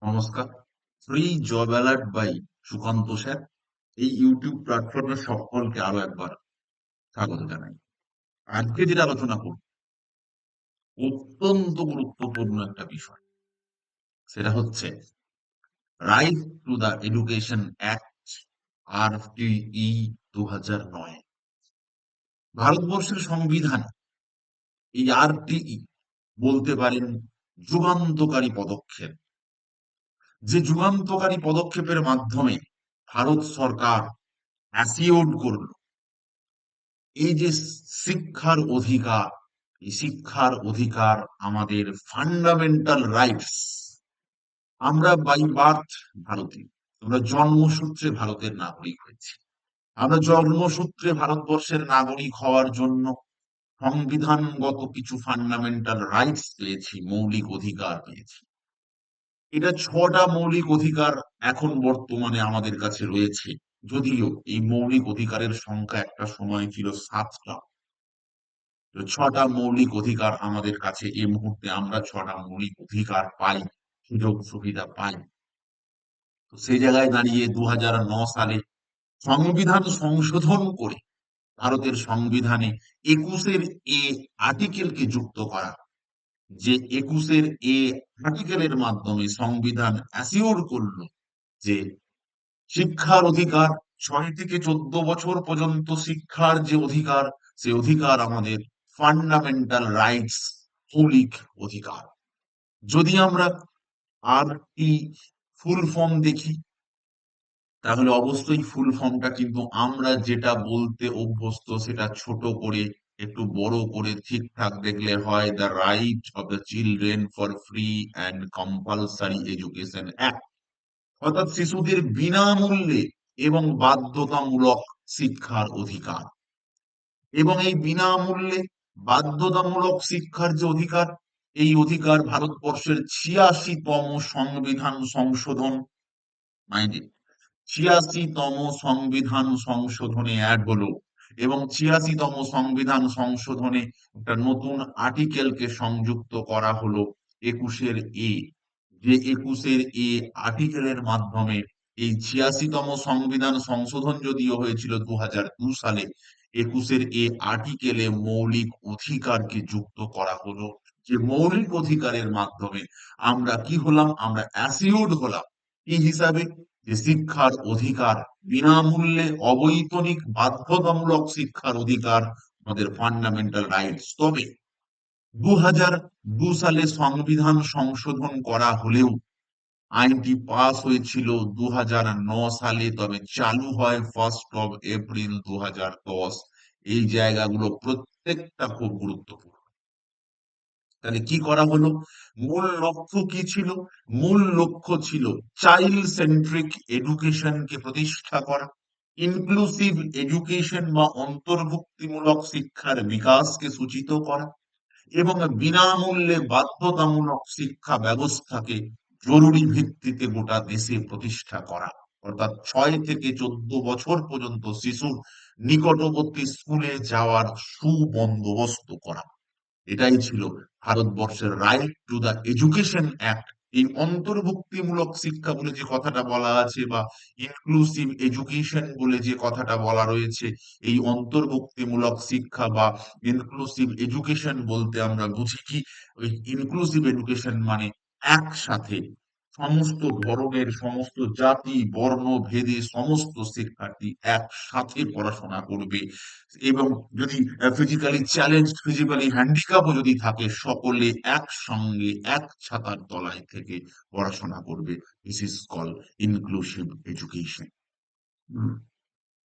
নমস্কার। Free job alert by Sukanta sir এই YouTube প্ল্যাটফর্মে সকলকে আরো একবার স্বাগত জানাই। আজকে যেটা আলোচনা করব অত্যন্ত গুরুত্বপূর্ণ একটা বিষয়, সেটা হচ্ছে right to the education act RTE 2009। ভারতবর্ষের সংবিধান এই RTE বলতে পারেন যুগান্তকারী পদক্ষেপ, যে যুগান্তকারী পদক্ষেপের মাধ্যমে ভারত সরকার অ্যাসিওর করল এই যে শিক্ষার অধিকার, এই শিক্ষার অধিকার আমাদের ফান্ডামেন্টাল রাইটস। আমরা বাই বার্থ ভারতীয়, আমরা জন্মসূত্রে ভারতের নাগরিক হয়েছি। আমরা জন্মসূত্রে ভারতবর্ষের নাগরিক হওয়ার জন্য সংবিধানগত কিছু ফান্ডামেন্টাল রাইটস পেয়েছি, মৌলিক অধিকার পেয়েছি। এটা 6টা মৌলিক অধিকার এখন বর্তমানে আমাদের কাছে রয়েছে, যদিও এই মৌলিক অধিকারের সংখ্যা একটা সময় ছিল 7টা। 6টা মৌলিক অধিকার আমাদের কাছে এই মুহূর্তে, আমরা 6টা মৌলিক অধিকার পাই, সুযোগ সুবিধা পাই। তো সেই জায়গায় দাঁড়িয়ে 2009 সালে সংবিধান সংশোধন করে ভারতের সংবিধানে 21-এ আর্টিকেলকে যুক্ত করা, যে 21-এ আর্টিকেলের মাধ্যমে সংবিধান অ্যাসিওর করলো যে শিক্ষার অধিকার, 6 থেকে 14 বছর পর্যন্ত শিক্ষার যে অধিকার, সে অধিকার আমাদের ফান্ডামেন্টাল রাইটস, মৌলিক অধিকার। যদি আমরা RT ফুল ফর্ম দেখি, তাহলে অবশ্যই ফুল ফর্মটা কিন্তু আমরা যেটা বলতে অভ্যস্ত সেটা ছোট করে একটু বড় করে ঠিকঠাক দেখলে হয়, the right of the children for free and compulsory education act, অর্থাৎ শিশুদের বিনামূল্যে এবং বাধ্যতামূলক শিক্ষার অধিকার। এবং এই বিনামূল্যে বাধ্যতামূলক শিক্ষার যে অধিকার, এই অধিকার ভারতবর্ষের 86তম সংবিধান সংশোধন, মাইন্ড, 86তম সংবিধান সংশোধনে অ্যাড হলো। এবং 86তম সংবিধান সংশোধনে একটা নতুন আর্টিকেলকে সংযুক্ত করা হলো, 21-এ। যে 21-এ আর্টিকেলের মাধ্যমে এই 86তম সংবিধান সংশোধন যদিও হয়েছিল 2002 সালে, 21-এ আর্টিকেলে মৌলিক অধিকারকে যুক্ত করা হলো। যে মৌলিক অধিকারের মাধ্যমে আমরা কি হলাম, আমরা অ্যাসিওর্ড হলাম কি হিসাবে, যে শিক্ষার অধিকার, বিনামূল্যে অবৈতনিক বাধ্যতামূলক শিক্ষার অধিকার আমাদের ফান্ডামেন্টাল রাইটস। তবে 2002 সালে সংবিধান সংশোধন করা হলেও আইনটি পাস হয়েছিল 2009 সালে, তবে চালু হয় 1 এপ্রিল 2010। এই জায়গাগুলো প্রত্যেকটা খুব গুরুত্বপূর্ণ। তাহলে কি করা হলো, মূল লক্ষ্য কি ছিল? মূল লক্ষ্য ছিল চাইল্ড সেন্ট্রিক এডুকেশনকে প্রতিষ্ঠা করা, ইনক্লুসিভ এডুকেশন বা অন্তর্ভুক্তিমূলক শিক্ষার বিকাশকে সূচিত করা, এবং বিনামূল্যে বাধ্যতামূলক শিক্ষা ব্যবস্থাকে জরুরি ভিত্তিতে গোটা দেশে প্রতিষ্ঠা করা, অর্থাৎ 6 থেকে 14 বছর পর্যন্ত শিশুর নিকটবর্তী স্কুলে যাওয়ার সুবন্দোবস্ত করা। এটাই ছিল ভারতবর্ষের right to the education act. এই অন্তর্ভুক্তিমূলক শিক্ষা বলে যে কথাটা বলা আছে, বা ইনক্লুসিভ এডুকেশন বলে যে কথাটা বলা রয়েছে, এই অন্তর্ভুক্তিমূলক শিক্ষা বা ইনক্লুসিভ এডুকেশন বলতে আমরা বুঝি কি, ওই ইনক্লুসিভ এডুকেশন মানে একসাথে সমস্ত ধরনের, সমস্ত জাতি বর্ণ ভেদে সমস্ত শিক্ষার্থী একসাথে পড়াশোনা করবে। এবং যদি ফিজিক্যালি চ্যালেঞ্জ, ফিজিক্যালি হ্যান্ডিক্যাপও যদি থাকে, সকলে একসঙ্গে এক ছাতার তলায় থেকে পড়াশোনা করবে। This is call inclusive education.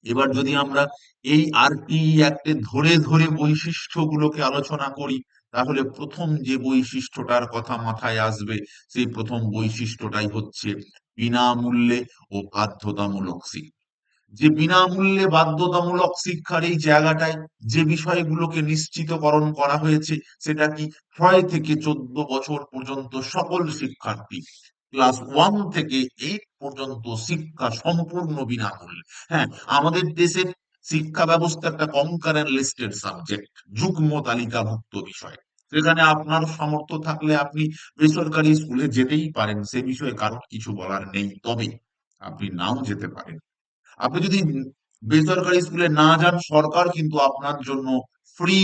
এবার যদি আমরা এই RTE অ্যাক্টে ধরে ধরে বৈশিষ্ট্যগুলোকে আলোচনা করি, তাহলে প্রথম যে বৈশিষ্ট্যটার কথা মাথায় আসবে, সেই প্রথম বৈশিষ্ট্যটাই হচ্ছে বিনামূল্যে ও বাধ্যতামূলক শিক্ষা। যে বিনামূল্যে বাধ্যতামূলক শিক্ষার এই জায়গাটায় যে বিষয়গুলোকে নিশ্চিতকরণ করা হয়েছে, সেটা কি, 6 থেকে 14 বছর পর্যন্ত সকল শিক্ষার্থী ক্লাস 1 থেকে 8 পর্যন্ত শিক্ষা সম্পূর্ণ বিনামূল্যে। হ্যাঁ, আমাদের দেশের শিক্ষা ব্যবস্থা একটা কনকারেন্ট লিস্টেড সাবজেক্ট, যুগ্ম তালিকাভুক্ত বিষয়। সেখানে আপনার সামর্থ্য থাকলে আপনি বেসরকারি স্কুলে যেতেই পারেন, সে বিষয়ে কারোর কিছু বলার নেই। তবে আপনি নাও যেতে পারেন। আপনি যদি বেসরকারি স্কুলে না যান, সরকার কিন্তু আপনার জন্য ফ্রি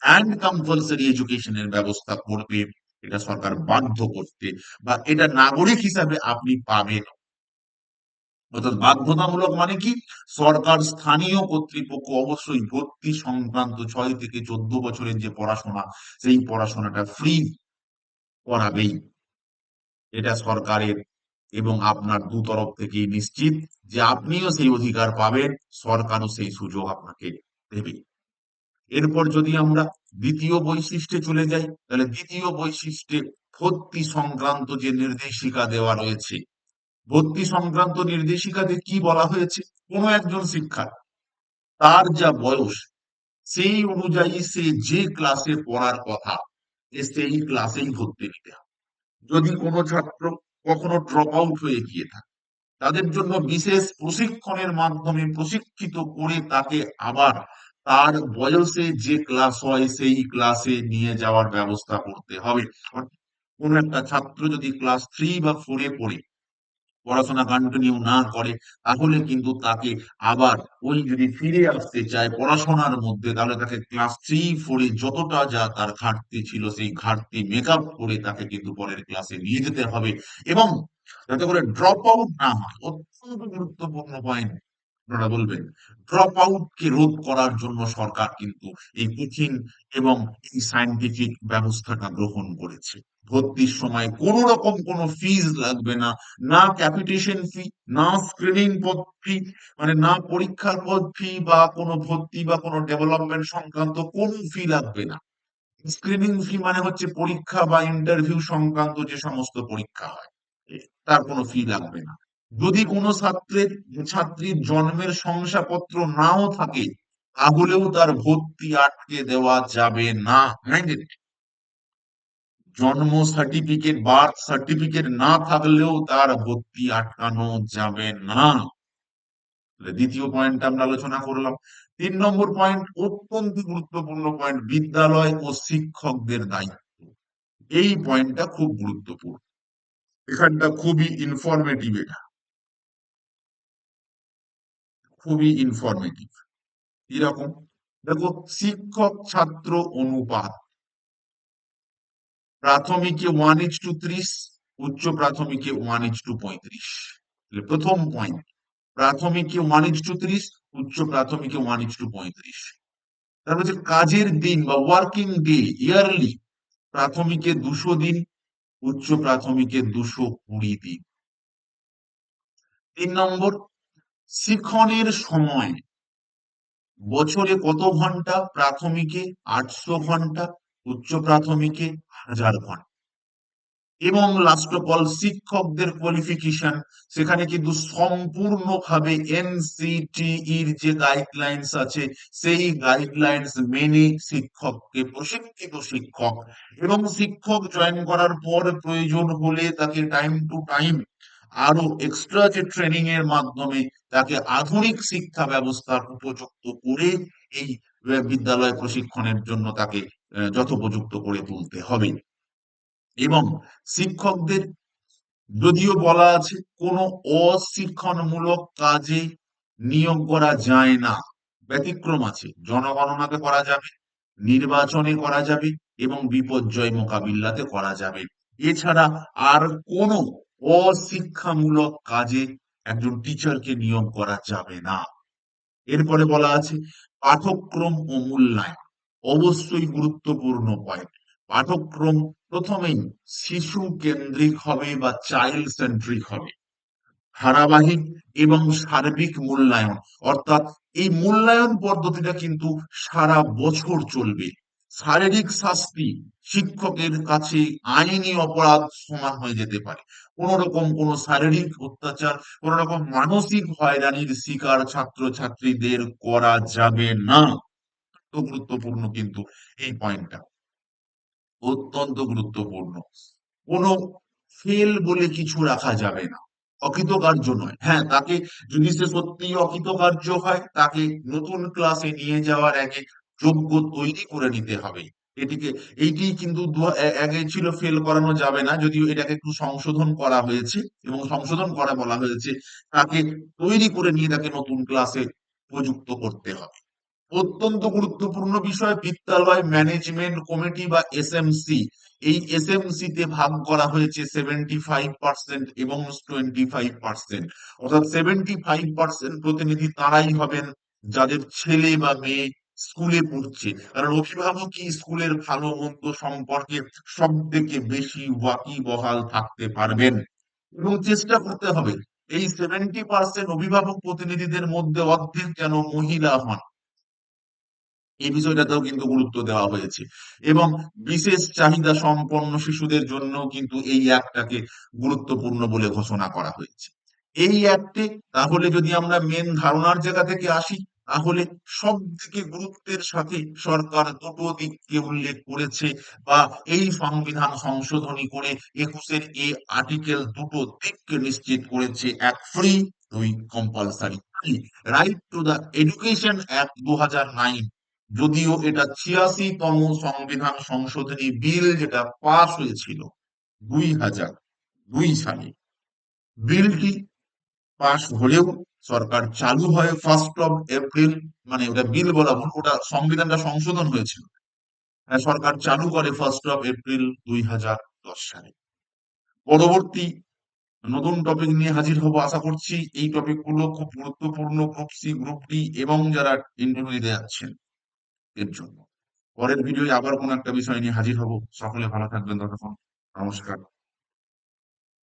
অ্যান্ড কম্পালসারি এডুকেশনের ব্যবস্থা করবে। এটা সরকার বাধ্য করতে, বা এটা নাগরিক হিসাবে আপনি পাবেন। অর্থাৎ বাধ্যতামূলক মানে কি, সরকার স্থানীয় কর্তৃপক্ষ অবশ্যই ভর্তি সংক্রান্ত 6 থেকে 14 বছরের যে পড়াশোনা, সেই পড়াশোনাটা ফ্রি করাবেই। এটা সরকারের এবং আপনার দুতরফ থেকেই নিশ্চিত যে আপনিও সেই অধিকার পাবেন, সরকারও সেই সুযোগ আপনাকে দেবে। এরপর যদি আমরা দ্বিতীয় বৈশিষ্ট্যে চলে যাই, তাহলে দ্বিতীয় বৈশিষ্ট্যে ভর্তি সংক্রান্ত যে নির্দেশিকা দেওয়া রয়েছে, ভর্তি সংক্রান্ত নির্দেশিকাতে কি বলা হয়েছে, কোনো একজন শিক্ষার্থী তার যা বয়স, সেই অনুযায়ী সে যে ক্লাসে পড়ার কথা, সেই ক্লাসেই ভর্তি নিতে হবে। যদি কোনো ছাত্র কখনো ড্রপ আউট হয়ে গিয়ে থাকে, তাদের জন্য বিশেষ প্রশিক্ষণের মাধ্যমে প্রশিক্ষিত করে তাকে আবার তার বয়সে যে ক্লাস হয় সেই ক্লাসে নিয়ে যাওয়ার ব্যবস্থা করতে হবে। কোন একটা ছাত্র যদি ক্লাস 3 বা 4-এ পড়ে পড়াশোনা কন্টিনিউ না করে, তাহলে কিন্তু তাকে আবার ওই যদি ফিরে আসতে চায় পড়াশোনার মধ্যে, তাহলে তাকে ক্লাস 3-4-এ যতটা যা তার ঘাটতি ছিল সেই ঘাটতি মেক আপ করে তাকে কিন্তু পরের ক্লাসে নিয়ে যেতে হবে। এবং যাতে করে ড্রপ আউট না হয়, অত্যন্ত গুরুত্বপূর্ণ পয়েন্ট আপনারা বলবেন, ড্রপ আউট কে রোধ করার জন্য সরকার কিন্তু এই কঠিন এবং এই সায়েন্টিফিক ব্যবস্থাটা গ্রহণ করেছে। ভর্তির সময় কোন রকম কোনো ফিজ লাগবে না, না ক্যাপিটেশন ফি, না স্ক্রিনিং পদ ফি, মানে না পরীক্ষার পদ ফি, বা কোনো ভর্তি বা কোনো ডেভেলপমেন্ট সংক্রান্ত কোন ফি লাগবে না। স্ক্রিনিং ফি মানে হচ্ছে পরীক্ষা বা ইন্টারভিউ সংক্রান্ত যে সমস্ত পরীক্ষা হয়, তার কোনো ফি লাগবে না। যদি কোনো ছাত্রীর জন্মের শংসাপত্র নাও থাকে, তাহলেও তার ভর্তি আটকে দেওয়া যাবে না। Minded? জন্ম সার্টিফিকেট, বার্থ সার্টিফিকেট না থাকলেও তার ভর্তি আটকানো যাবে না। তাহলে দ্বিতীয় পয়েন্ট আমরা আলোচনা করলাম। 3 নম্বর পয়েন্ট, অত্যন্ত গুরুত্বপূর্ণ পয়েন্ট, বিদ্যালয় ও শিক্ষকদের দায়িত্ব। এই পয়েন্টটা খুব গুরুত্বপূর্ণ, এখানটা খুবই ইনফরমেটিভ, এটা খুবই ইনফরমেটিভ। এরকম দেখো, শিক্ষক ছাত্র অনুপাত প্রাথমিকে 1:30, উচ্চ প্রাথমিকে 1:35। প্রথম পয়েন্ট, প্রাথমিকে 1:30, উচ্চ প্রাথমিকে 1:35। তারপর হচ্ছে কাজের দিন বা ওয়ার্কিং ডে ইয়ারলি, প্রাথমিকে 200 দিন, উচ্চ প্রাথমিকে 220 দিন। 3 নম্বর, শিক্ষণের সময় বছরে কত ঘন্টা, প্রাথমিকে 800 ঘন্টা, উচ্চ প্রাথমিকে 1000 ঘন্টা। এবং লাস্ট অফ অল, শিক্ষকদের কোয়ালিফিকেশন, সেখানে কিন্তু সম্পূর্ণভাবে এনসিটিইর যে গাইডলাইন্স আছে, সেই গাইডলাইন্স মেনে শিক্ষককে প্রশিক্ষিত শিক্ষক, এবং শিক্ষক জয়েন করার পর প্রয়োজন হলে তাকে টাইম টু টাইম আরো এক্সট্রা যে ট্রেনিং এর মাধ্যমে তাকে আধুনিক শিক্ষা ব্যবস্থার উপযুক্ত করে এই বিদ্যালয় প্রশিক্ষণের জন্য তাকে যথোপযুক্ত করে তুলতে হবে। এবং শিক্ষকদের যদিও বলা আছে কোনো অশিক্ষণমূলক কাজে নিয়োগ করা যায় না, ব্যতিক্রম আছে, জনগণনাতে করা যাবে, নির্বাচনে করা যাবে, এবং বিপর্যয় মোকাবিলাতে করা যাবে। এছাড়া আর কোনো অশিক্ষামূলক কাজে একজন টিচারকে নিয়োগ করা যাবে না। এরপরে বলা আছে পাঠক্রম ও মূল্যায়ন, অবশ্যই গুরুত্বপূর্ণ পয়েন্ট। পাঠক্রম প্রথমেই শিশু কেন্দ্রিক হবে বা চাইল্ড সেন্ট্রিক হবে। ধারাবাহিক এবং সার্বিক মূল্যায়ন, অর্থাৎ এই মূল্যায়ন পদ্ধতিটা কিন্তু সারা বছর চলবে। শারীরিক শাস্তি শিক্ষকের কাছে আইনি অপরাধ সমান হয়ে যেতে পারে। কোন রকম কোন শারীরিক অত্যাচার, কোন রকম মানসিক হয়রানির শিকার ছাত্র ছাত্রীদের করা যাবে না। তো গুরুত্বপূর্ণ কিন্তু এই পয়েন্টটা, অত্যন্ত গুরুত্বপূর্ণ। কোনো ফেল বলে কিছু রাখা যাবে না, অকৃতকার্য নয়। হ্যাঁ, তাকে যদি সে সত্যিই অকৃতকার্য হয়, তাকে নতুন ক্লাসে নিয়ে যাওয়ার আগে যোগ্য তৈরি করে নিতে হবে। এটিকে এইটি কিন্তু আগে ছিল ফেল করানো যাবে না, যদিও এটাকে একটু সংশোধন করা হয়েছে এবং সংশোধন করা বলা হয়েছে তাকে তৈরি করে নিয়ে তাকে নতুন ক্লাসে প্রযুক্ত করতে হবে। অত্যন্ত গুরুত্বপূর্ণ বিষয়, বিদ্যালয় ম্যানেজমেন্ট কমিটি বা এসএমসি, এই এসএমসি তে ভাগ করা হয়েছে 75% এবং 25%। অর্থাৎ 75% প্রতিনিধি তারাই হবেন যাদের ছেলে বা মেয়ে স্কুলে পড়ছে, কারণ অভিভাবকই স্কুলের ভালো মন্দ সম্পর্কে সব থেকে বেশি ওয়াকিবহাল থাকতে পারবেন। এবং চেষ্টা করতে হবে এই 70% অভিভাবক প্রতিনিধিদের মধ্যে অর্ধেক যেন মহিলা হন, এই বিষয়টাতেও কিন্তু গুরুত্ব দেওয়া হয়েছে। এবং বিশেষ চাহিদা সম্পন্ন শিশুদের জন্য কিন্তু এই অ্যাক্টটাকে গুরুত্বপূর্ণ বলে ঘোষণা করা হয়েছে। এই অ্যাক্টে তাহলে যদি আমরা মেন ধারণার জায়গা থেকে আসি, তাহলে সব থেকে গুরুত্বের সাথে সরকার দুটো দিককে উল্লেখ করেছে, বা এই সংবিধান সংশোধনী করে 21-এর আর্টিকেল দুটো দিককে নিশ্চিত করেছে: এক ফ্রি, দুই compulsory. Right to the education act 2009, যদিও এটা 86তম সংবিধান সংশোধনী বিল, যেটা পাশ হয়েছিল 2002 সালে, বিলটি পাশ হলেও সরকার চালু হয় 1 এপ্রিল, মানে ওটা বিল বলা ভুল, ওটা সংবিধানটা সংশোধন হয়েছিল, সরকার চালু করে 1 এপ্রিল 2010 সালে। পরবর্তী নতুন টপিক নিয়ে হাজির হব আশা করছি। এই টপিক গুলো খুব গুরুত্বপূর্ণ গ্রুপ সি, গ্রুপ ডি এবং যারা ইন্টারভিউ দিতে যাচ্ছেন এর জন্য। পরের ভিডিওয়ে আবার কোনো একটা বিষয় নিয়ে হাজির হব। সকলে ভালো থাকবেন ততক্ষণ। নমস্কার।